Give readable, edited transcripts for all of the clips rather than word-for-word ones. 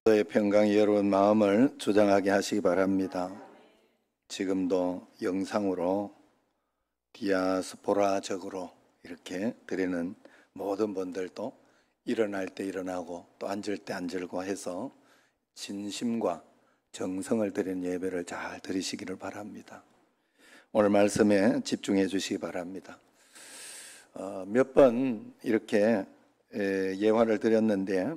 의 평강이 여러분 마음을 주장하게 하시기 바랍니다. 지금도 영상으로 디아스포라적으로 이렇게 드리는 모든 분들도 일어날 때 일어나고 또 앉을 때 앉으고 해서 진심과 정성을 드리는 예배를 잘 드리시기를 바랍니다. 오늘 말씀에 집중해 주시기 바랍니다. 몇 번 이렇게 예화를 드렸는데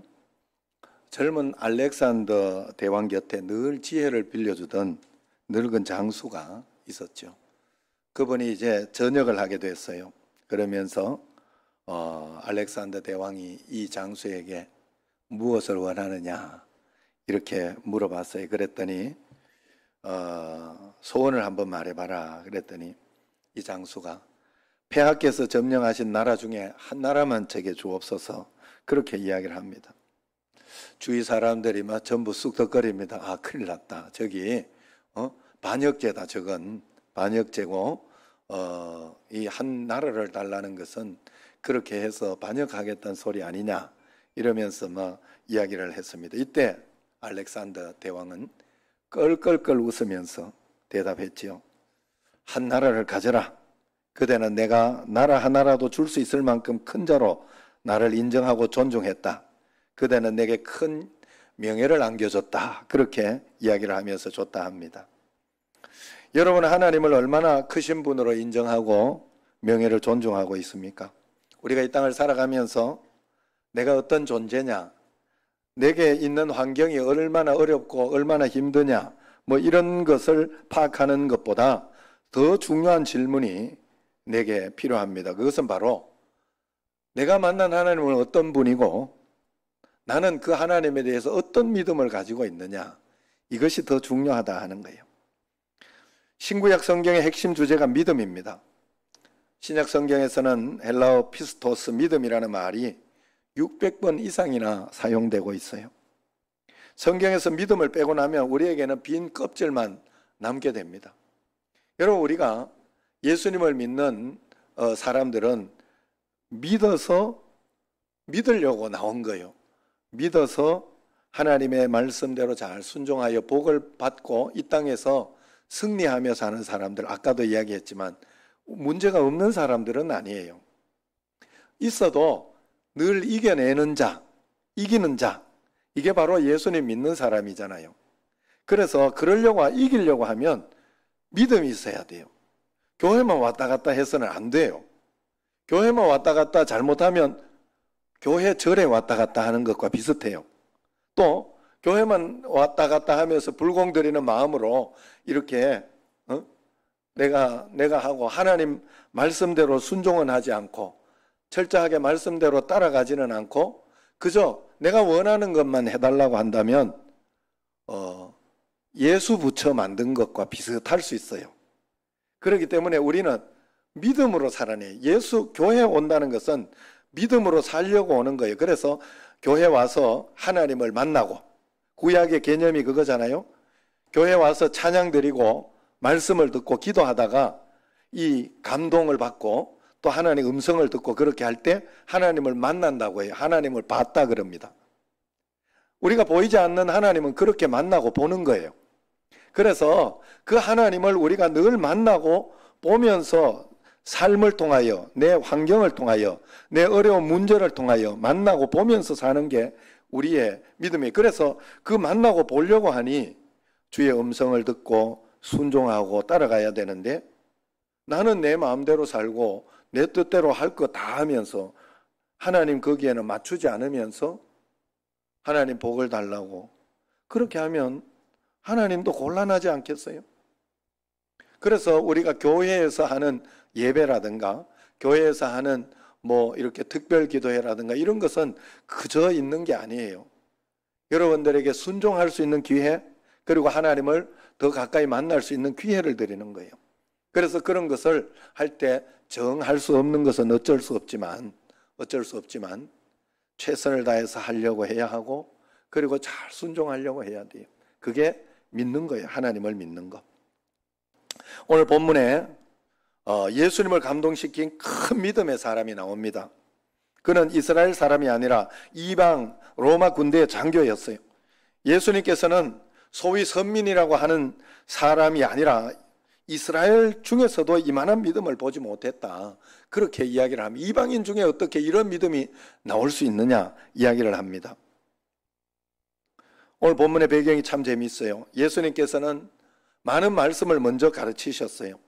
젊은 알렉산더 대왕 곁에 늘 지혜를 빌려주던 늙은 장수가 있었죠. 그분이 이제 전역을 하게 됐어요. 그러면서 알렉산더 대왕이 이 장수에게 무엇을 원하느냐 이렇게 물어봤어요. 그랬더니 소원을 한번 말해봐라. 그랬더니 이 장수가 폐하께서 점령하신 나라 중에 한 나라만 제게 주옵소서 그렇게 이야기를 합니다. 주위 사람들이 막 전부 쑥덕거립니다. 아, 큰일 났다. 저기 반역죄다. 저건 반역죄고 이 한 나라를 달라는 것은 그렇게 해서 반역하겠다는 소리 아니냐 이러면서 막 이야기를 했습니다. 이때 알렉산더 대왕은 껄껄껄 웃으면서 대답했지요. 한 나라를 가져라. 그대는 내가 나라 하나라도 줄 수 있을 만큼 큰 자로 나를 인정하고 존중했다. 그대는 내게 큰 명예를 안겨줬다. 그렇게 이야기를 하면서 줬다 합니다. 여러분은 하나님을 얼마나 크신 분으로 인정하고 명예를 존중하고 있습니까? 우리가 이 땅을 살아가면서 내가 어떤 존재냐, 내게 있는 환경이 얼마나 어렵고 얼마나 힘드냐, 뭐 이런 것을 파악하는 것보다 더 중요한 질문이 내게 필요합니다. 그것은 바로 내가 만난 하나님은 어떤 분이고 나는 그 하나님에 대해서 어떤 믿음을 가지고 있느냐, 이것이 더 중요하다 하는 거예요. 신구약 성경의 핵심 주제가 믿음입니다. 신약 성경에서는 헬라어 피스토스, 믿음이라는 말이 600번 이상이나 사용되고 있어요. 성경에서 믿음을 빼고 나면 우리에게는 빈 껍질만 남게 됩니다. 여러분, 우리가 예수님을 믿는 사람들은 믿어서 믿으려고 나온 거예요. 믿어서 하나님의 말씀대로 잘 순종하여 복을 받고 이 땅에서 승리하며 사는 사람들, 아까도 이야기했지만 문제가 없는 사람들은 아니에요. 있어도 늘 이겨내는 자, 이기는 자, 이게 바로 예수님 믿는 사람이잖아요. 그래서 그러려고 이기려고 하면 믿음이 있어야 돼요. 교회만 왔다 갔다 해서는 안 돼요. 교회만 왔다 갔다 잘못하면 교회 절에 왔다 갔다 하는 것과 비슷해요. 또 교회만 왔다 갔다 하면서 불공드리는 마음으로 이렇게 내가 하고 하나님 말씀대로 순종은 하지 않고 철저하게 말씀대로 따라가지는 않고 그저 내가 원하는 것만 해달라고 한다면 예수 붙여 만든 것과 비슷할 수 있어요. 그렇기 때문에 우리는 믿음으로 살아내. 예수 교회에 온다는 것은 믿음으로 살려고 오는 거예요. 그래서 교회 와서 하나님을 만나고, 구약의 개념이 그거잖아요. 교회 와서 찬양 드리고 말씀을 듣고 기도하다가 이 감동을 받고 또 하나님의 음성을 듣고 그렇게 할 때 하나님을 만난다고 해요. 하나님을 봤다 그럽니다. 우리가 보이지 않는 하나님은 그렇게 만나고 보는 거예요. 그래서 그 하나님을 우리가 늘 만나고 보면서 삶을 통하여, 내 환경을 통하여, 내 어려운 문제를 통하여 만나고 보면서 사는 게 우리의 믿음이에요. 그래서 그 만나고 보려고 하니 주의 음성을 듣고 순종하고 따라가야 되는데 나는 내 마음대로 살고 내 뜻대로 할 거 다 하면서 하나님 거기에는 맞추지 않으면서 하나님 복을 달라고 그렇게 하면 하나님도 곤란하지 않겠어요? 그래서 우리가 교회에서 하는 예배라든가 교회에서 하는 뭐 이렇게 특별 기도회라든가 이런 것은 그저 있는 게 아니에요. 여러분들에게 순종할 수 있는 기회, 그리고 하나님을 더 가까이 만날 수 있는 기회를 드리는 거예요. 그래서 그런 것을 할 때 정할 수 없는 것은 어쩔 수 없지만 최선을 다해서 하려고 해야 하고 그리고 잘 순종하려고 해야 돼요. 그게 믿는 거예요. 하나님을 믿는 것. 오늘 본문에 예수님을 감동시킨 큰 믿음의 사람이 나옵니다. 그는 이스라엘 사람이 아니라 이방 로마 군대의 장교였어요. 예수님께서는 소위 선민이라고 하는 사람이 아니라 이스라엘 중에서도 이만한 믿음을 보지 못했다. 그렇게 이야기를 합니다. 이방인 중에 어떻게 이런 믿음이 나올 수 있느냐 이야기를 합니다. 오늘 본문의 배경이 참 재미있어요. 예수님께서는 많은 말씀을 먼저 가르치셨어요.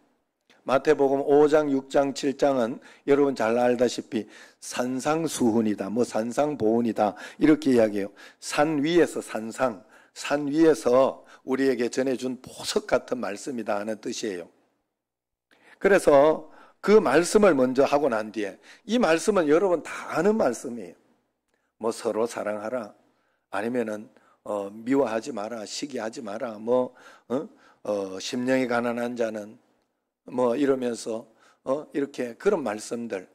마태복음 5장, 6장, 7장은 여러분 잘 알다시피 산상수훈이다, 산상보훈이다 이렇게 이야기해요. 산 위에서 산 위에서 우리에게 전해준 보석 같은 말씀이다 하는 뜻이에요. 그래서 그 말씀을 먼저 하고 난 뒤에 이 말씀은 여러분 다 아는 말씀이에요. 서로 사랑하라, 아니면은 미워하지 마라, 시기하지 마라, 심령이 가난한 자는 이러면서 이렇게 그런 말씀들,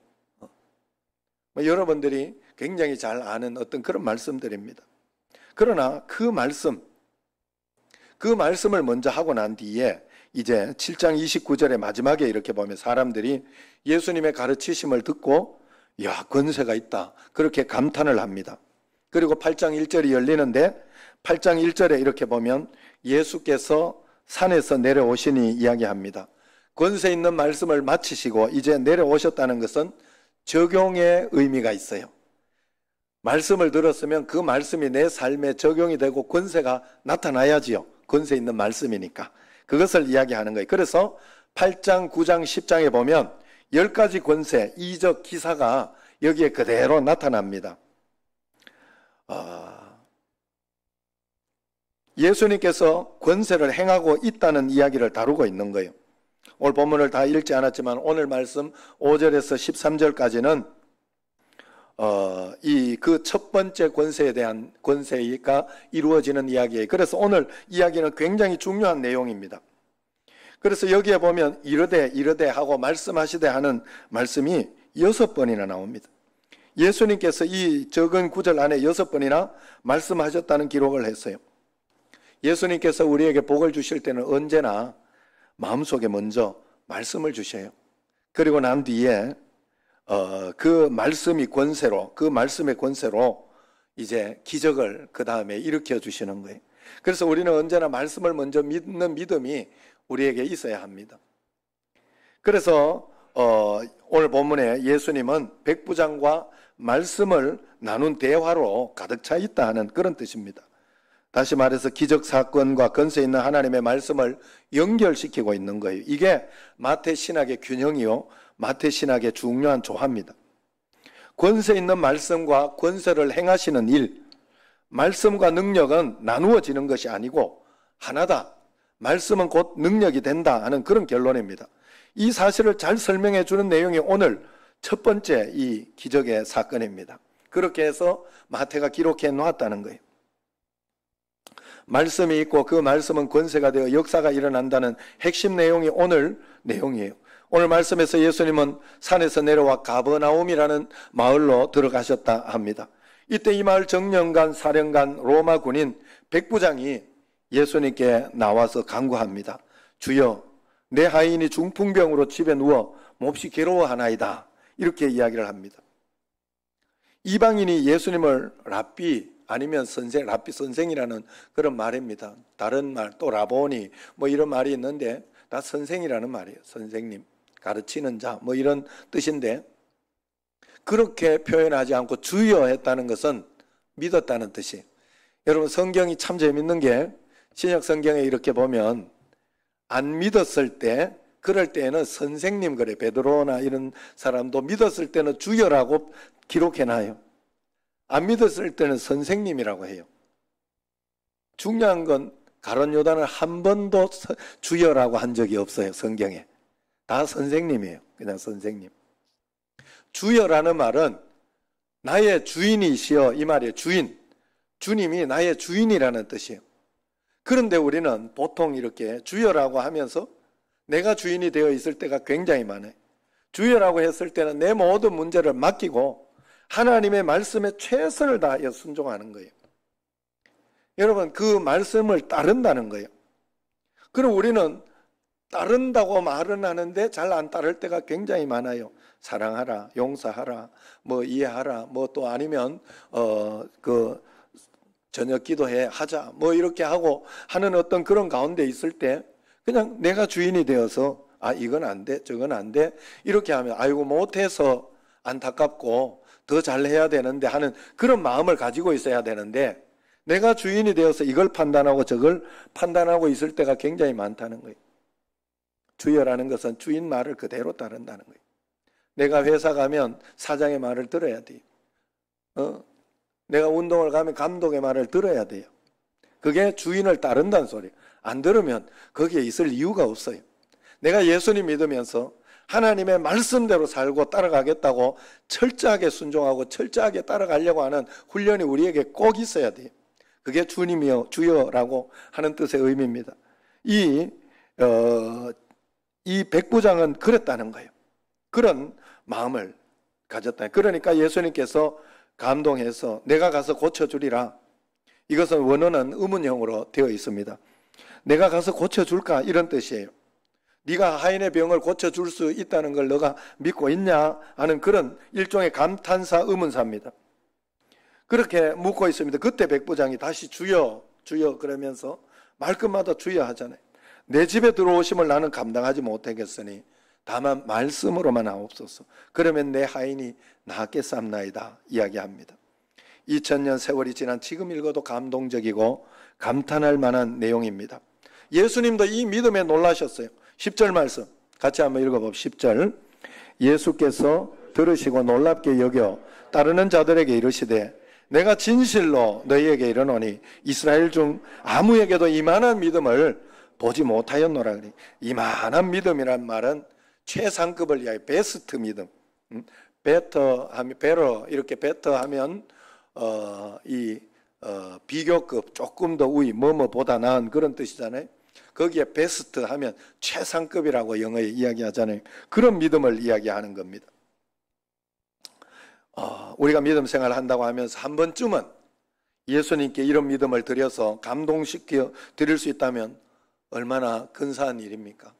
여러분들이 굉장히 잘 아는 어떤 그런 말씀들입니다. 그러나 그 말씀을 먼저 하고 난 뒤에 이제 7장 29절의 마지막에 이렇게 보면 사람들이 예수님의 가르치심을 듣고 야, 권세가 있다 그렇게 감탄을 합니다. 그리고 8장 1절이 열리는데 8장 1절에 이렇게 보면 예수께서 산에서 내려오시니 이야기합니다. 권세 있는 말씀을 마치시고 이제 내려오셨다는 것은 적용의 의미가 있어요. 말씀을 들었으면 그 말씀이 내 삶에 적용이 되고 권세가 나타나야지요. 권세 있는 말씀이니까. 그것을 이야기하는 거예요. 그래서 8장, 9장, 10장에 보면 10가지 권세, 이적, 기사가 여기에 그대로 나타납니다. 예수님께서 권세를 행하고 있다는 이야기를 다루고 있는 거예요. 오늘 본문을 다 읽지 않았지만 오늘 말씀 5절에서 13절까지는 그 첫 번째 권세에 대한 권세가 이루어지는 이야기예요. 그래서 오늘 이야기는 굉장히 중요한 내용입니다. 그래서 여기에 보면 이르되 하고 말씀하시되 하는 말씀이 6번이나 나옵니다. 예수님께서 이 적은 구절 안에 6번이나 말씀하셨다는 기록을 했어요. 예수님께서 우리에게 복을 주실 때는 언제나 마음속에 먼저 말씀을 주셔요. 그리고 난 뒤에 그 말씀의 권세로 이제 기적을 그 다음에 일으켜 주시는 거예요. 그래서 우리는 언제나 말씀을 먼저 믿는 믿음이 우리에게 있어야 합니다. 그래서 오늘 본문에 예수님은 백부장과 말씀을 나눈 대화로 가득 차 있다 하는 그런 뜻입니다. 다시 말해서 기적 사건과 권세 있는 하나님의 말씀을 연결시키고 있는 거예요. 이게 마태 신학의 균형이요, 마태 신학의 중요한 조화입니다. 권세 있는 말씀과 권세를 행하시는 일, 말씀과 능력은 나누어지는 것이 아니고 하나다. 말씀은 곧 능력이 된다 하는 그런 결론입니다. 이 사실을 잘 설명해 주는 내용이 오늘 첫 번째 이 기적의 사건입니다. 그렇게 해서 마태가 기록해 놓았다는 거예요. 말씀이 있고 그 말씀은 권세가 되어 역사가 일어난다는 핵심 내용이 오늘 내용이에요. 오늘 말씀에서 예수님은 산에서 내려와 가버나움이라는 마을로 들어가셨다 합니다. 이때 이 마을 정령관, 사령관, 로마 군인 백부장이 예수님께 나와서 간구합니다. 주여, 내 하인이 중풍병으로 집에 누워 몹시 괴로워하나이다. 이렇게 이야기를 합니다. 이방인이 예수님을 랍비 아니면 랍비 선생이라는 그런 말입니다. 다른 말, 또 라보니 이런 말이 있는데 다 선생이라는 말이에요. 선생님, 가르치는 자 이런 뜻인데 그렇게 표현하지 않고 주여 했다는 것은 믿었다는 뜻이에요. 여러분 성경이 참 재밌는 게 신약 성경에 이렇게 보면 안 믿었을 때 그럴 때에는 선생님 그래 베드로나 이런 사람도 믿었을 때는 주여라고 기록해놔요. 안 믿었을 때는 선생님이라고 해요. 중요한 건 가룟 요단은 한 번도 주여라고 한 적이 없어요. 성경에. 다 선생님이에요. 그냥 선생님. 주여라는 말은 나의 주인이시여 이 말이에요. 주인. 주님이 나의 주인이라는 뜻이에요. 그런데 우리는 보통 이렇게 주여라고 하면서 내가 주인이 되어 있을 때가 굉장히 많아요. 주여라고 했을 때는 내 모든 문제를 맡기고 하나님의 말씀에 최선을 다하여 순종하는 거예요. 여러분 그 말씀을 따른다는 거예요. 그럼 우리는 따른다고 말은 하는데 잘 안 따를 때가 굉장히 많아요. 사랑하라, 용서하라, 이해하라, 또 아니면 저녁 기도해 하자 뭐 이렇게 하고 하는 어떤 그런 가운데 있을 때 그냥 내가 주인이 되어서 이건 안 돼 저건 안 돼 이렇게 하면 아이고 못해서 안타깝고 더 잘해야 되는데 하는 그런 마음을 가지고 있어야 되는데 내가 주인이 되어서 이걸 판단하고 저걸 판단하고 있을 때가 굉장히 많다는 거예요. 주여라는 것은 주인 말을 그대로 따른다는 거예요. 내가 회사 가면 사장의 말을 들어야 돼요. 내가 운동을 가면 감독의 말을 들어야 돼요. 그게 주인을 따른다는 소리예요. 안 들으면 거기에 있을 이유가 없어요. 내가 예수님 믿으면서 하나님의 말씀대로 살고 따라가겠다고 철저하게 순종하고 철저하게 따라가려고 하는 훈련이 우리에게 꼭 있어야 돼요. 그게 주님이여 주여라고 하는 뜻의 의미입니다. 이 백부장은 그랬다는 거예요. 그런 마음을 가졌다. 그러니까 예수님께서 감동해서 내가 가서 고쳐주리라. 이것은 원어는 의문형으로 되어 있습니다. 내가 가서 고쳐줄까 이런 뜻이에요. 네가 하인의 병을 고쳐줄 수 있다는 걸 너가 믿고 있냐 하는 그런 일종의 감탄사 의문사입니다. 그렇게 묻고 있습니다. 그때 백부장이 다시 주여 주여 그러면서 말끝마다 주여 하잖아요. 내 집에 들어오심을 나는 감당하지 못하겠으니 다만 말씀으로만 하옵소서. 그러면 내 하인이 낫겠사옵나이다 이야기합니다. 2000년 세월이 지난 지금 읽어도 감동적이고 감탄할 만한 내용입니다. 예수님도 이 믿음에 놀라셨어요. 10절 말씀 같이 한번 읽어봅시다. 10절 예수께서 들으시고 놀랍게 여겨 따르는 자들에게 이르시되 내가 진실로 너희에게 이르노니 이스라엘 중 아무에게도 이만한 믿음을 보지 못하였노라. 이만한 믿음이란 말은 최상급을 이야기, 베스트 믿음. 베터 하면 베러 이렇게 베터 하면 비교급 조금 더 우위 뭐뭐보다 나은 그런 뜻이잖아요. 거기에 베스트 하면 최상급이라고 영어에 이야기하잖아요. 그런 믿음을 이야기하는 겁니다. 우리가 믿음 생활을 한다고 하면서 한 번쯤은 예수님께 이런 믿음을 드려서 감동시켜 드릴 수 있다면 얼마나 근사한 일입니까?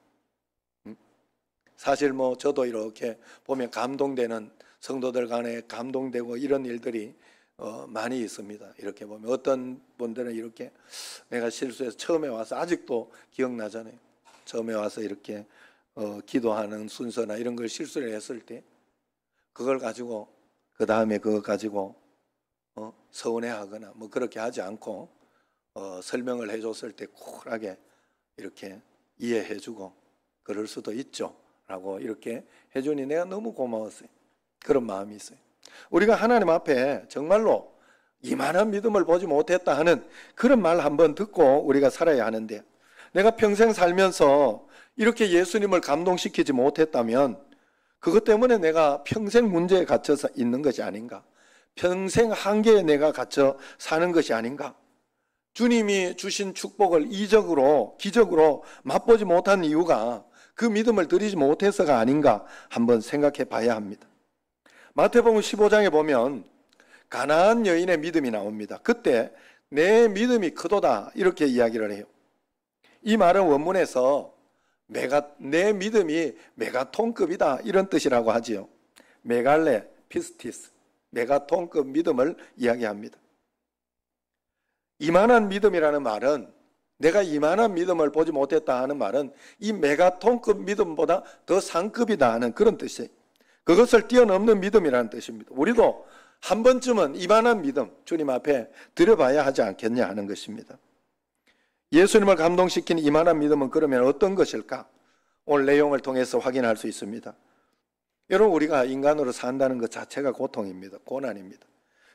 사실 뭐 저도 이렇게 보면 감동되는 성도들 간에 감동되고 이런 일들이 많이 있습니다. 이렇게 보면 어떤 분들은 이렇게 내가 실수해서 처음에 와서 아직도 기억나잖아요. 처음에 와서 이렇게 기도하는 순서나 이런 걸 실수를 했을 때 그걸 가지고 그 다음에 그거 가지고 서운해하거나 뭐 그렇게 하지 않고 설명을 해줬을 때 쿨하게 이렇게 이해해주고 그럴 수도 있죠 라고 이렇게 해주니 내가 너무 고마웠어요. 그런 마음이 있어요. 우리가 하나님 앞에 정말로 이만한 믿음을 보지 못했다 하는 그런 말 한번 듣고 우리가 살아야 하는데 내가 평생 살면서 이렇게 예수님을 감동시키지 못했다면 그것 때문에 내가 평생 문제에 갇혀서 있는 것이 아닌가? 평생 한계에 내가 갇혀 사는 것이 아닌가? 주님이 주신 축복을 이적으로 기적으로 맛보지 못한 이유가 그 믿음을 드리지 못해서가 아닌가 한번 생각해 봐야 합니다. 마태복음 15장에 보면 가나안 여인의 믿음이 나옵니다. 그때 내 믿음이 크도다 이렇게 이야기를 해요. 이 말은 원문에서 내 믿음이 메가톤급이다 이런 뜻이라고 하지요. 메갈레 피스티스 메가톤급 믿음을 이야기합니다. 이만한 믿음이라는 말은 내가 이만한 믿음을 보지 못했다 하는 말은 이 메가톤급 믿음보다 더 상급이다 하는 그런 뜻이에요. 그것을 뛰어넘는 믿음이라는 뜻입니다. 우리도 한 번쯤은 이만한 믿음 주님 앞에 드려봐야 하지 않겠냐 하는 것입니다. 예수님을 감동시킨 이만한 믿음은 그러면 어떤 것일까? 오늘 내용을 통해서 확인할 수 있습니다. 여러분 우리가 인간으로 산다는 것 자체가 고통입니다. 고난입니다.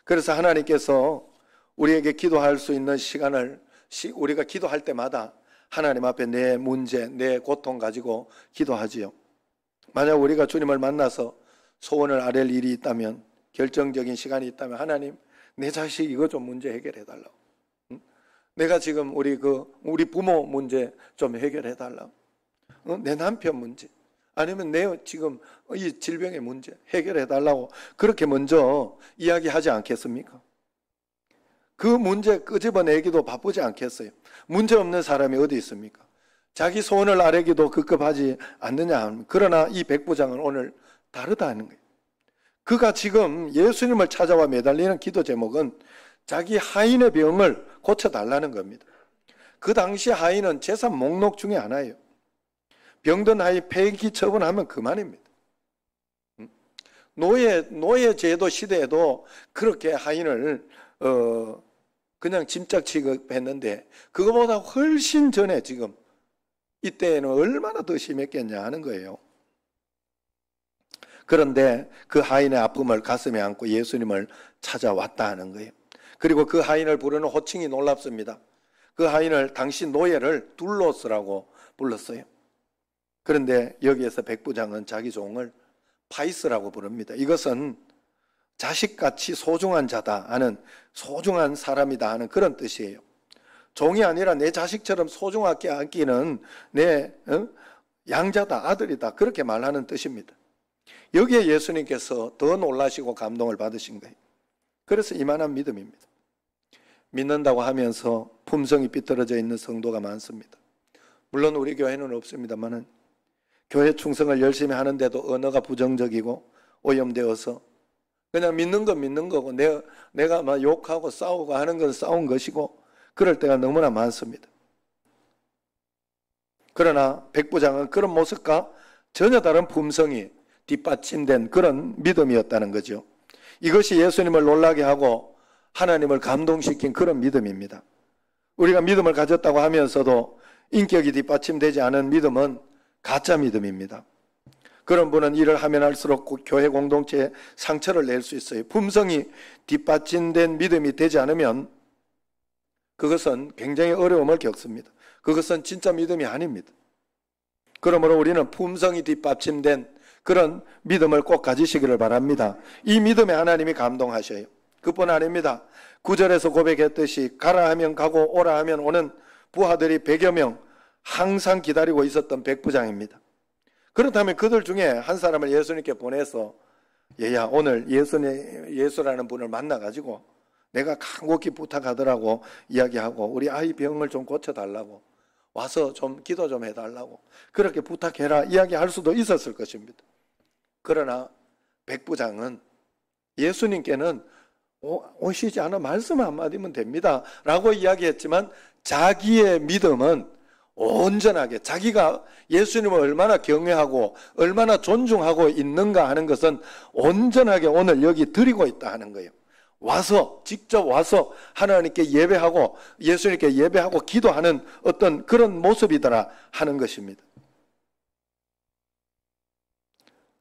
그래서 하나님께서 우리에게 기도할 수 있는 시간을 우리가 기도할 때마다 하나님 앞에 내 문제, 내 고통 가지고 기도하지요. 만약 우리가 주님을 만나서 소원을 아랠 일이 있다면 결정적인 시간이 있다면 하나님 내 자식 이거 좀 문제 해결해 달라고. 내가 지금 우리 부모 문제 좀 해결해 달라고. 내 남편 문제 아니면 내 지금 이 질병의 문제 해결해 달라고 그렇게 먼저 이야기하지 않겠습니까? 그 문제 끄집어내기도 바쁘지 않겠어요? 문제 없는 사람이 어디 있습니까? 자기 소원을 아뢰기도 급급하지 않느냐. 그러나 이 백부장은 오늘 다르다는 거예요. 그가 지금 예수님을 찾아와 매달리는 기도 제목은 자기 하인의 병을 고쳐달라는 겁니다. 그 당시 하인은 재산 목록 중에 하나예요. 병든 하인 폐기 처분하면 그만입니다. 노예 제도 시대에도 그렇게 하인을 그냥 짐짝 취급했는데 그거보다 훨씬 전에 지금 이때에는 얼마나 더 심했겠냐 하는 거예요. 그런데 그 하인의 아픔을 가슴에 안고 예수님을 찾아왔다 하는 거예요. 그리고 그 하인을 부르는 호칭이 놀랍습니다. 그 하인을 당시 노예를 둘로스라고 불렀어요. 그런데 여기에서 백부장은 자기 종을 파이스라고 부릅니다. 이것은 자식같이 소중한 자다 하는, 소중한 사람이다 하는 그런 뜻이에요. 종이 아니라 내 자식처럼 소중하게 아끼는 내 양자다, 아들이다, 그렇게 말하는 뜻입니다. 여기에 예수님께서 더 놀라시고 감동을 받으신 거예요. 그래서 이만한 믿음입니다. 믿는다고 하면서 품성이 삐뚤어져 있는 성도가 많습니다. 물론 우리 교회는 없습니다만은 교회 충성을 열심히 하는데도 언어가 부정적이고 오염되어서 그냥 믿는 건 믿는 거고 내가 막 욕하고 싸우고 하는 건 싸운 것이고 그럴 때가 너무나 많습니다. 그러나 백부장은 그런 모습과 전혀 다른 품성이 뒷받침된 그런 믿음이었다는 거죠. 이것이 예수님을 놀라게 하고 하나님을 감동시킨 그런 믿음입니다. 우리가 믿음을 가졌다고 하면서도 인격이 뒷받침되지 않은 믿음은 가짜 믿음입니다. 그런 분은 일을 하면 할수록 교회 공동체에 상처를 낼 수 있어요. 품성이 뒷받침된 믿음이 되지 않으면 그것은 굉장히 어려움을 겪습니다. 그것은 진짜 믿음이 아닙니다. 그러므로 우리는 품성이 뒷받침된 그런 믿음을 꼭 가지시기를 바랍니다. 이 믿음에 하나님이 감동하셔요. 그뿐 아닙니다. 9절에서 고백했듯이 가라 하면 가고 오라 하면 오는 부하들이 100여 명 항상 기다리고 있었던 백부장입니다. 그렇다면 그들 중에 한 사람을 예수님께 보내서 얘야 오늘 예수라는 분을 만나가지고 내가 간곡히 부탁하더라고 이야기하고 우리 아이 병을 좀 고쳐달라고 와서 좀 기도 좀 해달라고 그렇게 부탁해라 이야기할 수도 있었을 것입니다. 그러나 백부장은 예수님께는 오시지 않아 말씀 한마디면 됩니다 라고 이야기했지만 자기의 믿음은 온전하게 자기가 예수님을 얼마나 경외하고 얼마나 존중하고 있는가 하는 것은 온전하게 오늘 여기 드리고 있다 하는 거예요. 직접 와서 하나님께 예배하고 예수님께 예배하고 기도하는 어떤 그런 모습이더라 하는 것입니다.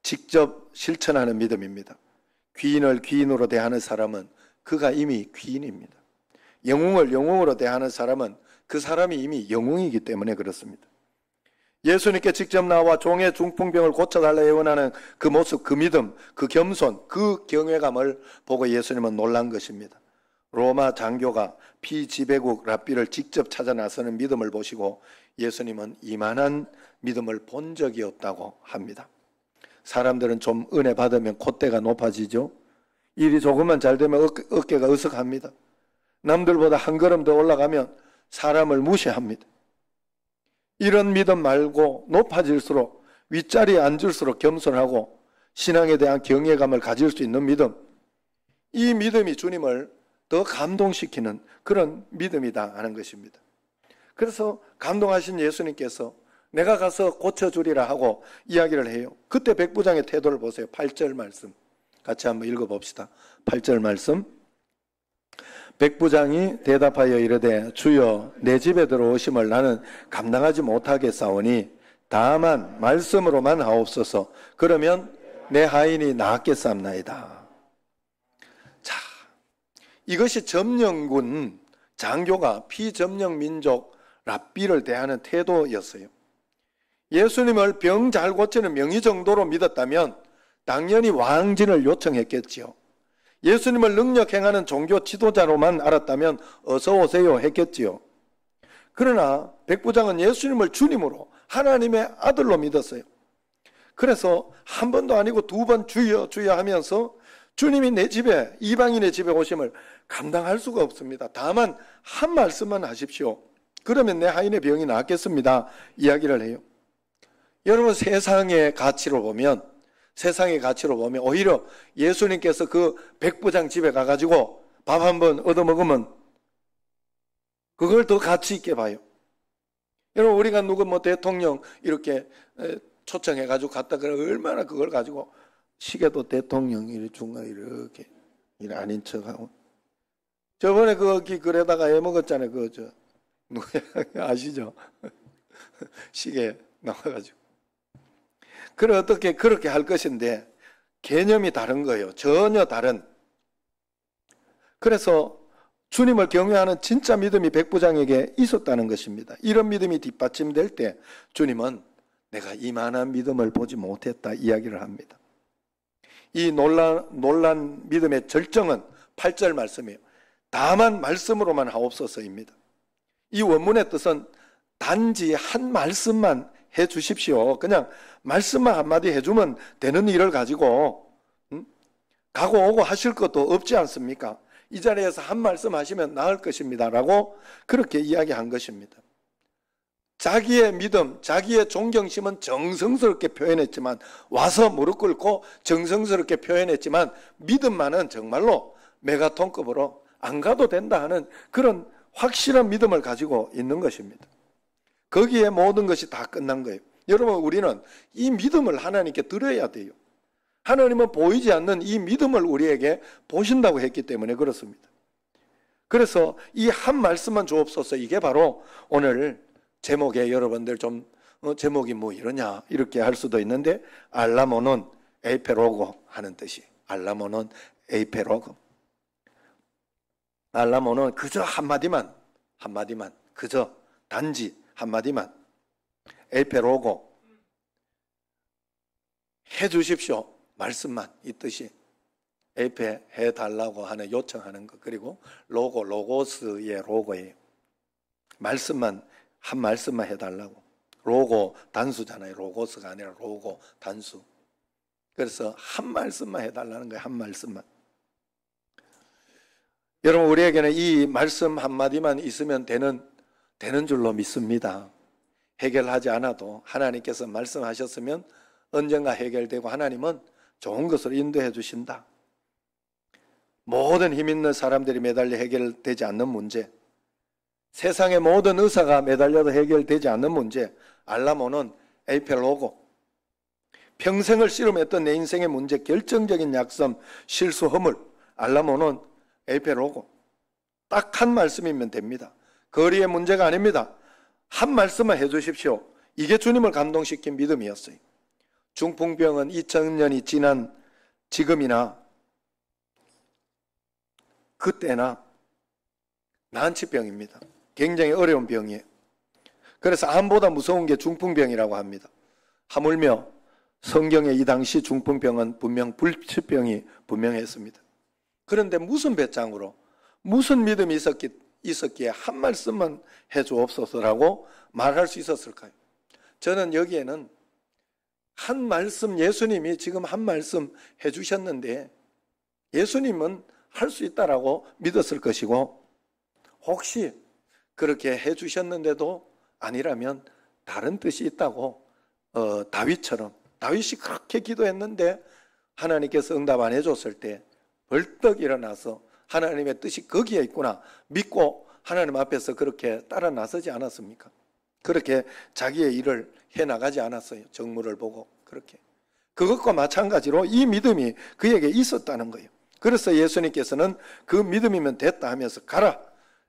직접 실천하는 믿음입니다. 귀인을 귀인으로 대하는 사람은 그가 이미 귀인입니다. 영웅을 영웅으로 대하는 사람은 그 사람이 이미 영웅이기 때문에 그렇습니다. 예수님께 직접 나와 종의 중풍병을 고쳐달라 예언하는 그 모습, 그 믿음, 그 겸손, 그 경외감을 보고 예수님은 놀란 것입니다. 로마 장교가 피지배국 랍비를 직접 찾아 나서는 믿음을 보시고 예수님은 이만한 믿음을 본 적이 없다고 합니다. 사람들은 좀 은혜 받으면 콧대가 높아지죠. 일이 조금만 잘 되면 어깨가 으쓱합니다. 남들보다 한 걸음 더 올라가면 사람을 무시합니다. 이런 믿음 말고 높아질수록 윗자리에 앉을수록 겸손하고 신앙에 대한 경외감을 가질 수 있는 믿음, 이 믿음이 주님을 더 감동시키는 그런 믿음이다 하는 것입니다. 그래서 감동하신 예수님께서 내가 가서 고쳐주리라 하고 이야기를 해요. 그때 백부장의 태도를 보세요. 8절 말씀 같이 한번 읽어봅시다. 8절 말씀. 백부장이 대답하여 이르되 주여 내 집에 들어오심을 나는 감당하지 못하겠사오니 다만 말씀으로만 하옵소서. 그러면 내 하인이 낫겠사옵나이다. 자, 이것이 점령군 장교가 피점령 민족 랍비를 대하는 태도였어요. 예수님을 병 잘 고치는 명의 정도로 믿었다면 당연히 왕진을 요청했겠지요. 예수님을 능력 행하는 종교 지도자로만 알았다면 어서 오세요 했겠지요. 그러나 백부장은 예수님을 주님으로 하나님의 아들로 믿었어요. 그래서 한 번도 아니고 두 번 주여 주여 하면서 주님이 내 집에 이방인의 집에 오심을 감당할 수가 없습니다. 다만 한 말씀만 하십시오. 그러면 내 하인의 병이 낫겠습니다. 이야기를 해요. 여러분 세상의 가치로 보면 오히려 예수님께서 그 백부장 집에 가가지고 밥 한번 얻어먹으면 그걸 더 가치 있게 봐요. 여러분, 우리가 누구 뭐 대통령 이렇게 초청해가지고 갔다 그러면 얼마나 그걸 가지고 시계도 대통령이 중간 이렇게 아닌 척하고. 저번에 그래다가 해먹었잖아요. 누구야 아시죠? 시계 나와가지고. 그래 어떻게 그렇게 할 것인데 개념이 다른 거예요. 전혀 다른. 그래서 주님을 경외하는 진짜 믿음이 백부장에게 있었다는 것입니다. 이런 믿음이 뒷받침될 때 주님은 내가 이만한 믿음을 보지 못했다 이야기를 합니다. 이 놀란 믿음의 절정은 8절 말씀이에요. 다만 말씀으로만 하옵소서입니다. 이 원문의 뜻은 단지 한 말씀만 해 주십시오. 그냥 말씀만 한마디 해주면 되는 일을 가지고 가고 오고 하실 것도 없지 않습니까? 이 자리에서 한 말씀 하시면 나을 것입니다 라고 그렇게 이야기한 것입니다. 자기의 믿음, 자기의 존경심은 정성스럽게 표현했지만, 와서 무릎 꿇고 정성스럽게 표현했지만 믿음만은 정말로 메가톤급으로 안 가도 된다 하는 그런 확실한 믿음을 가지고 있는 것입니다. 거기에 모든 것이 다 끝난 거예요. 여러분, 우리는 이 믿음을 하나님께 드려야 돼요. 하나님은 보이지 않는 이 믿음을 우리에게 보신다고 했기 때문에 그렇습니다. 그래서 이 한 말씀만 주옵소서, 이게 바로 오늘 제목에 여러분들 좀 제목이 뭐 이러냐 이렇게 할 수도 있는데, 알라모는 에이페로고 하는 뜻이, 알라모는 에이페로고. 알라모는 그저 한마디만 그저 단지 한마디만, 에이페로고 해 주십시오 말씀만, 이 뜻이. 에이페 해달라고 하는 요청하는 것, 그리고 로고, 로고스의 로고예요. 말씀만, 한 말씀만 해달라고. 로고 단수잖아요. 로고스가 아니라 로고 단수. 그래서 한 말씀만 해달라는 거예요. 한 말씀만. 여러분, 우리에게는 이 말씀 한마디만 있으면 되는 줄로 믿습니다. 해결하지 않아도 하나님께서 말씀하셨으면 언젠가 해결되고, 하나님은 좋은 것으로 인도해 주신다. 모든 힘 있는 사람들이 매달려 해결되지 않는 문제, 세상의 모든 의사가 매달려도 해결되지 않는 문제, 알라모는 에이펠로고, 평생을 씨름했던 내 인생의 문제, 결정적인 약점, 실수, 허물, 알라모는 에이펠로고. 딱 한 말씀이면 됩니다. 거리의 문제가 아닙니다. 한 말씀만 해 주십시오. 이게 주님을 감동시킨 믿음이었어요. 중풍병은 2000년이 지난 지금이나 그때나 난치병입니다. 굉장히 어려운 병이에요. 그래서 암보다 무서운 게 중풍병이라고 합니다. 하물며 성경에 이 당시 중풍병은 분명 불치병이 분명했습니다. 그런데 무슨 배짱으로, 무슨 믿음이 있었기에 한 말씀만 해 주옵소서라고 말할 수 있었을까요? 저는 여기에는 한 말씀, 예수님이 지금 한 말씀 해 주셨는데 예수님은 할 수 있다라고 믿었을 것이고, 혹시 그렇게 해 주셨는데도 아니라면 다른 뜻이 있다고, 다윗처럼, 다윗이 그렇게 기도했는데 하나님께서 응답 안 해줬을 때 벌떡 일어나서 하나님의 뜻이 거기에 있구나 믿고 하나님 앞에서 그렇게 따라 나서지 않았습니까? 그렇게 자기의 일을 해나가지 않았어요. 정물을 보고. 그렇게. 그것과 마찬가지로 이 믿음이 그에게 있었다는 거예요. 그래서 예수님께서는 그 믿음이면 됐다 하면서 가라,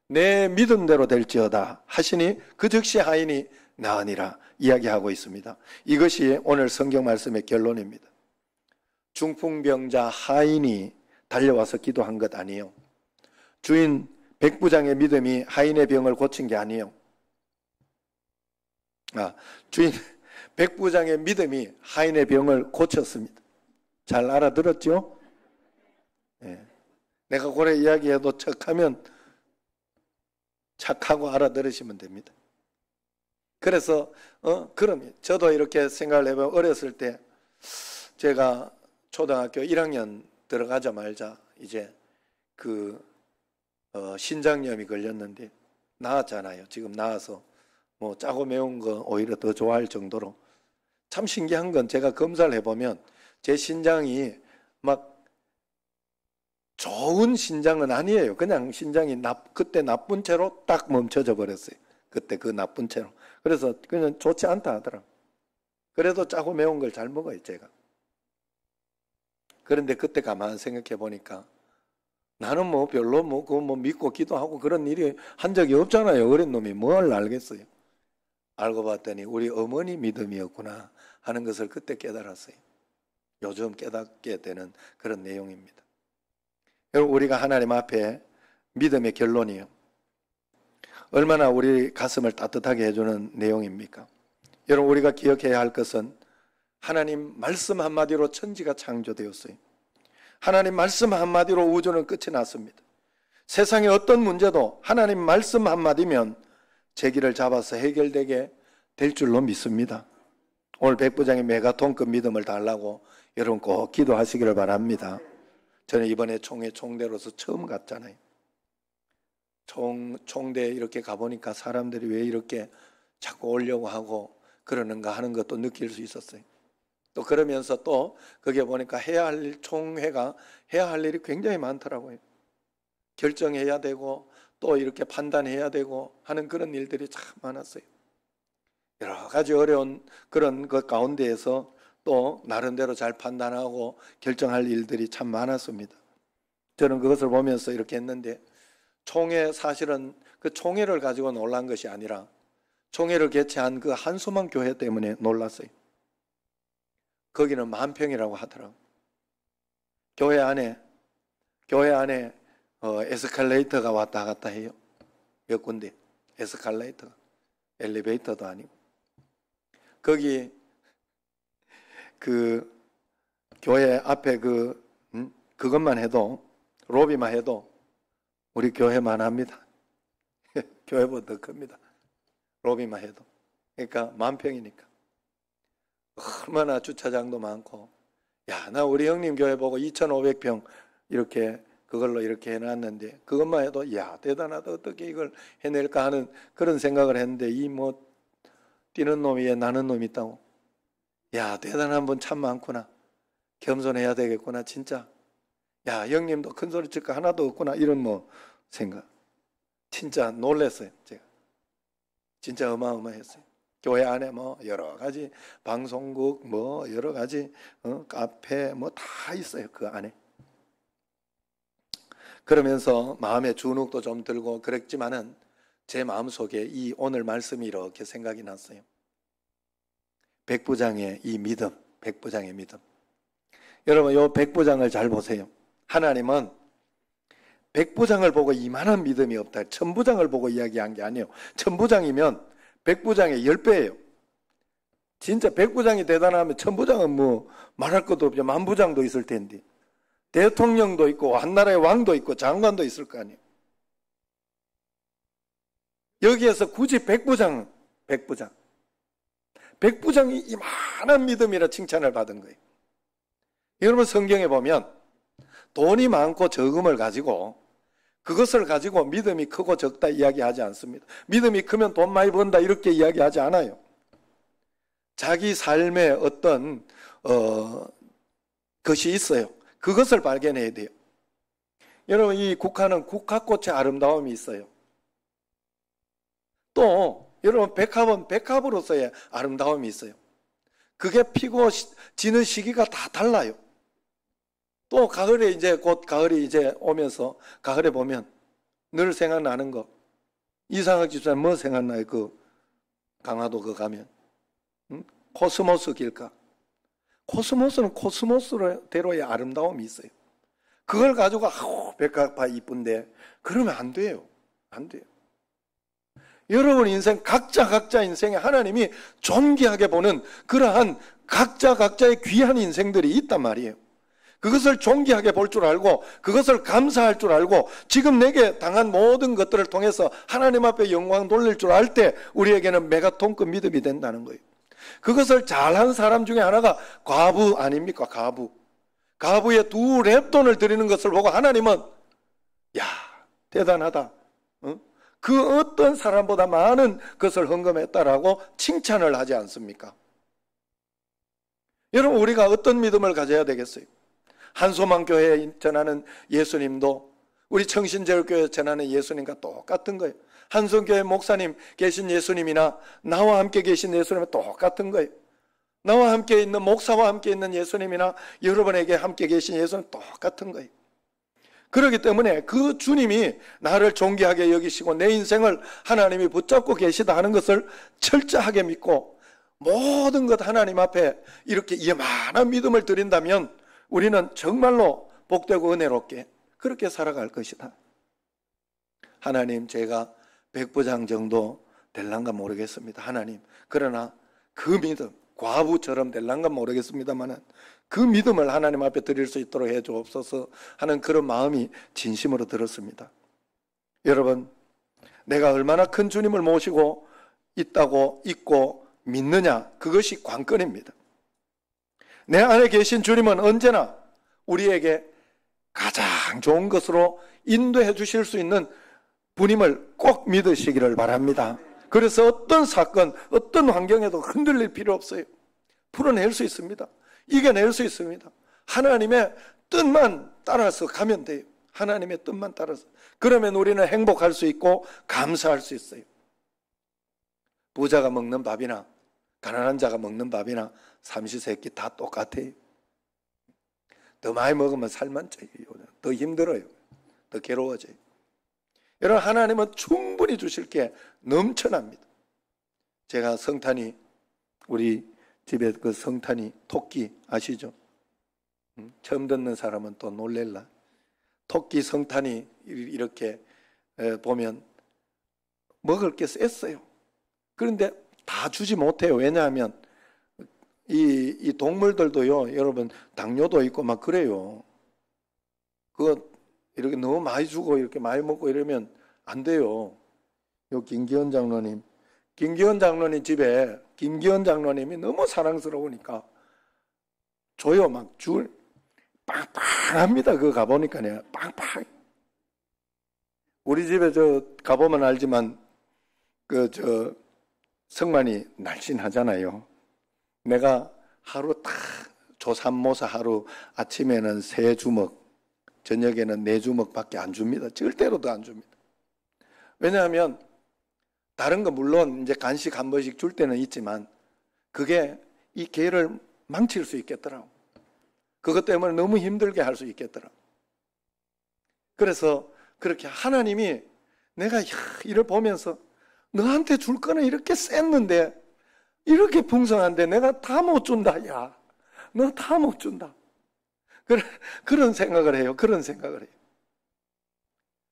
내 믿음대로 될지어다 하시니 그 즉시 하인이 나으니라 이야기하고 있습니다. 이것이 오늘 성경 말씀의 결론입니다. 중풍병자 하인이 달려와서 기도한 것 아니에요. 주인 백부장의 믿음이 하인의 병을 고친 게 아니에요. 주인 백부장의 믿음이 하인의 병을 고쳤습니다. 잘 알아들었죠? 네. 내가 고래 이야기해도 척하면 착하고 알아들으시면 됩니다. 그래서 그럼 저도 이렇게 생각을 해보면, 어렸을 때 제가 초등학교 1학년 들어가자마자 이제 신장염이 걸렸는데 나았잖아요. 지금 나아서 뭐 짜고 매운 거 오히려 더 좋아할 정도로. 참 신기한 건 제가 검사를 해보면 제 신장이 막 좋은 신장은 아니에요. 그냥 신장이 그때 나쁜 채로 딱 멈춰져 버렸어요. 그때 그 나쁜 채로. 그래서 그냥 좋지 않다 하더라고요. 그래도 짜고 매운 걸 잘 먹어요, 제가. 그런데 그때 가만 생각해 보니까 나는 뭐 별로 뭐 그거 뭐 믿고 기도하고 그런 일이 한 적이 없잖아요. 어린 놈이 뭘 알겠어요. 알고 봤더니 우리 어머니 믿음이었구나 하는 것을 그때 깨달았어요. 요즘 깨닫게 되는 그런 내용입니다. 여러분, 우리가 하나님 앞에 믿음의 결론이요, 얼마나 우리 가슴을 따뜻하게 해주는 내용입니까? 여러분, 우리가 기억해야 할 것은 하나님 말씀 한마디로 천지가 창조되었어요. 하나님 말씀 한마디로 우주는 끝이 났습니다. 세상의 어떤 문제도 하나님 말씀 한마디면 제기를 잡아서 해결되게 될 줄로 믿습니다. 오늘 백부장의 메가톤급 믿음을 달라고 여러분 꼭 기도하시기를 바랍니다. 저는 이번에 총회 총대로서 처음 갔잖아요. 총대 이렇게 가보니까 사람들이 왜 이렇게 자꾸 오려고 하고 그러는가 하는 것도 느낄 수 있었어요. 또 그러면서 또 거기에 보니까 해야 할 일, 총회가 해야 할 일이 굉장히 많더라고요. 결정해야 되고 또 이렇게 판단해야 되고 하는 그런 일들이 참 많았어요. 여러 가지 어려운 그런 것 가운데에서 또 나름대로 잘 판단하고 결정할 일들이 참 많았습니다. 저는 그것을 보면서 이렇게 했는데, 총회, 사실은 그 총회를 가지고 놀란 것이 아니라 총회를 개최한 그 한수만 교회 때문에 놀랐어요. 거기는 만평이라고 하더라고요. 교회 안에 에스컬레이터가 왔다 갔다 해요. 몇 군데 에스컬레이터가, 엘리베이터도 아니고. 거기 그 교회 앞에 그것만 해도, 로비만 해도 우리 교회만 합니다. 교회보다 더 큽니다. 로비만 해도. 그러니까 만평이니까. 얼마나 주차장도 많고. 야, 나 우리 형님 교회 보고 2,500평 이렇게 그걸로 이렇게 해놨는데 그것만 해도 야, 대단하다, 어떻게 이걸 해낼까 하는 그런 생각을 했는데, 이 뭐 뛰는 놈 위에 나는 놈이 있다고. 야, 대단한 분 참 많구나. 겸손해야 되겠구나, 진짜. 야, 형님도 큰 소리 칠 거 하나도 없구나, 이런 뭐 생각. 진짜 놀랐어요, 제가. 진짜 어마어마했어요. 교회 안에 뭐 여러 가지 방송국, 뭐 여러 가지 카페 뭐 다 있어요, 그 안에. 그러면서 마음에 주눅도 좀 들고 그랬지만은 제 마음속에 이 오늘 말씀이 이렇게 생각이 났어요. 백부장의 이 믿음, 백부장의 믿음. 여러분, 이 백부장을 잘 보세요. 하나님은 백부장을 보고 이만한 믿음이 없다, 천부장을 보고 이야기한 게 아니에요. 천부장이면 백부장의 10배예요. 진짜 백부장이 대단하면 천부장은 뭐 말할 것도 없죠. 만부장도 있을 텐데. 대통령도 있고 한나라의 왕도 있고 장관도 있을 거 아니에요. 여기에서 굳이 백부장이 이만한 믿음이라 칭찬을 받은 거예요. 여러분, 성경에 보면 돈이 많고 적음을 가지고 그것을 가지고 믿음이 크고 적다 이야기하지 않습니다. 믿음이 크면 돈 많이 번다 이렇게 이야기하지 않아요. 자기 삶에 어떤 것이 있어요. 그것을 발견해야 돼요. 여러분, 이 국화는 국화꽃의 아름다움이 있어요. 또 여러분, 백합은 백합으로서의 아름다움이 있어요. 그게 피고 지는 시기가 다 달라요. 또 가을에 이제 곧 가을이 이제 오면서 가을에 보면 늘 생각나는 거, 이상학 집사님 뭐 생각나요? 그 강화도 그 가면 코스모스 길가. 코스모스는 코스모스대로의 아름다움이 있어요. 그걸 가지고 백합화 이쁜데 그러면 안 돼요. 안 돼요. 여러분 인생 각자 인생에 하나님이 존귀하게 보는 그러한 각자의 귀한 인생들이 있단 말이에요. 그것을 존귀하게 볼 줄 알고 그것을 감사할 줄 알고 지금 내게 당한 모든 것들을 통해서 하나님 앞에 영광 돌릴 줄 알 때 우리에게는 메가톤급 믿음이 된다는 거예요. 그것을 잘한 사람 중에 하나가 과부 아닙니까? 과부의 2렙돈을 드리는 것을 보고 하나님은 야, 대단하다, 그 어떤 사람보다 많은 것을 헌금했다라고 칭찬을 하지 않습니까? 여러분, 우리가 어떤 믿음을 가져야 되겠어요? 한소망교회에 전하는 예수님도 우리 청신제일교회 전하는 예수님과 똑같은 거예요. 한성교회 목사님 계신 예수님이나 나와 함께 계신 예수님은 똑같은 거예요. 나와 함께 있는 목사와 함께 있는 예수님이나 여러분에게 함께 계신 예수는 똑같은 거예요. 그렇기 때문에 그 주님이 나를 존귀하게 여기시고 내 인생을 하나님이 붙잡고 계시다 하는 것을 철저하게 믿고 모든 것 하나님 앞에 이렇게 이만한 믿음을 드린다면 우리는 정말로 복되고 은혜롭게 그렇게 살아갈 것이다. 하나님, 제가 백부장 정도 될란가 모르겠습니다. 하나님, 그러나 그 믿음, 과부처럼 될란가 모르겠습니다만 그 믿음을 하나님 앞에 드릴 수 있도록 해 주옵소서 하는 그런 마음이 진심으로 들었습니다. 여러분, 내가 얼마나 큰 주님을 모시고 있다고 있고 믿느냐, 그것이 관건입니다. 내 안에 계신 주님은 언제나 우리에게 가장 좋은 것으로 인도해 주실 수 있는 분임을 꼭 믿으시기를 바랍니다. 그래서 어떤 사건, 어떤 환경에도 흔들릴 필요 없어요. 풀어낼 수 있습니다. 이겨낼 수 있습니다. 하나님의 뜻만 따라서 가면 돼요. 하나님의 뜻만 따라서. 그러면 우리는 행복할 수 있고 감사할 수 있어요. 부자가 먹는 밥이나 가난한 자가 먹는 밥이나 삼시세끼 다 똑같아요. 더 많이 먹으면 살만 쪄요. 더 힘들어요. 더 괴로워져요. 여러분, 하나님은 충분히 주실 게 넘쳐납니다. 제가 성탄이, 우리 집에 그 성탄이 토끼 아시죠? 처음 듣는 사람은 또 놀랄라. 토끼 성탄이 이렇게 보면 먹을 게 셌어요. 그런데 다 주지 못해요. 왜냐하면 이 동물들도요, 여러분, 당뇨도 있고 막 그래요. 그거 이렇게 너무 많이 주고 이렇게 많이 먹고 이러면 안 돼요. 요 김기현 장로님 집에 김기현 장로님이 너무 사랑스러우니까 줘요. 막 줄 빵빵합니다. 그거 가보니까 내가 빵빵. 우리 집에 저 가보면 알지만 저 성만이 날씬하잖아요. 내가 하루 딱 조삼모사 하루 아침에는 3주먹, 저녁에는 4주먹밖에 안 줍니다. 절대로도 안 줍니다. 왜냐하면 다른 거 물론 이제 간식 한 번씩 줄 때는 있지만 그게 이 개를 망칠 수 있겠더라고. 그것 때문에 너무 힘들게 할 수 있겠더라고. 그래서 그렇게 하나님이 내가 이를 보면서 너한테 줄 거는 이렇게 셌는데 이렇게 풍성한데 내가 다 못 준다. 야, 너 다 못 준다. 그런 생각을 해요. 그런 생각을 해요.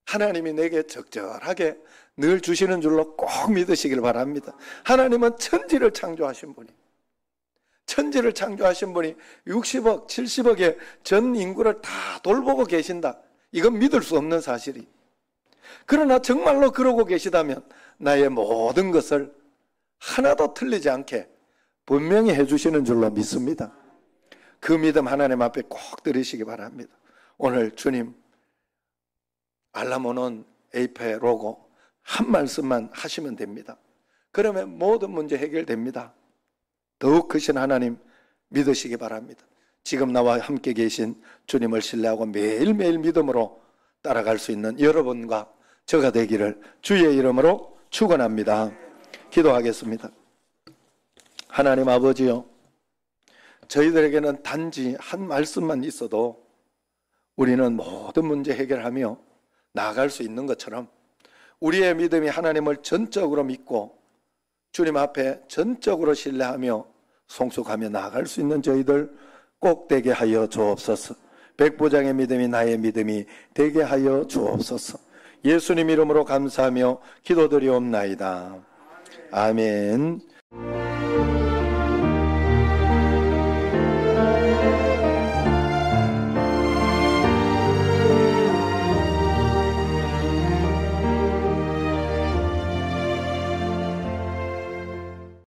하나님이 내게 적절하게 늘 주시는 줄로 꼭 믿으시길 바랍니다. 하나님은 천지를 창조하신 분이, 천지를 창조하신 분이 60억, 70억의 전 인구를 다 돌보고 계신다. 이건 믿을 수 없는 사실이. 그러나 정말로 그러고 계시다면 나의 모든 것을 하나도 틀리지 않게 분명히 해주시는 줄로 믿습니다. 그 믿음 하나님 앞에 꼭 드리시기 바랍니다. 오늘 주님 알라모는 에이페 로고 한 말씀만 하시면 됩니다. 그러면 모든 문제 해결됩니다. 더욱 크신 하나님 믿으시기 바랍니다. 지금 나와 함께 계신 주님을 신뢰하고 매일매일 믿음으로 따라갈 수 있는 여러분과 저가 되기를 주의 이름으로 축원합니다. 기도하겠습니다. 하나님 아버지요, 저희들에게는 단지 한 말씀만 있어도 우리는 모든 문제 해결하며 나아갈 수 있는 것처럼 우리의 믿음이 하나님을 전적으로 믿고 주님 앞에 전적으로 신뢰하며 송축하며 나아갈 수 있는 저희들 꼭 되게 하여 주옵소서. 백부장의 믿음이 나의 믿음이 되게 하여 주옵소서. 예수님 이름으로 감사하며 기도드리옵나이다. 아멘.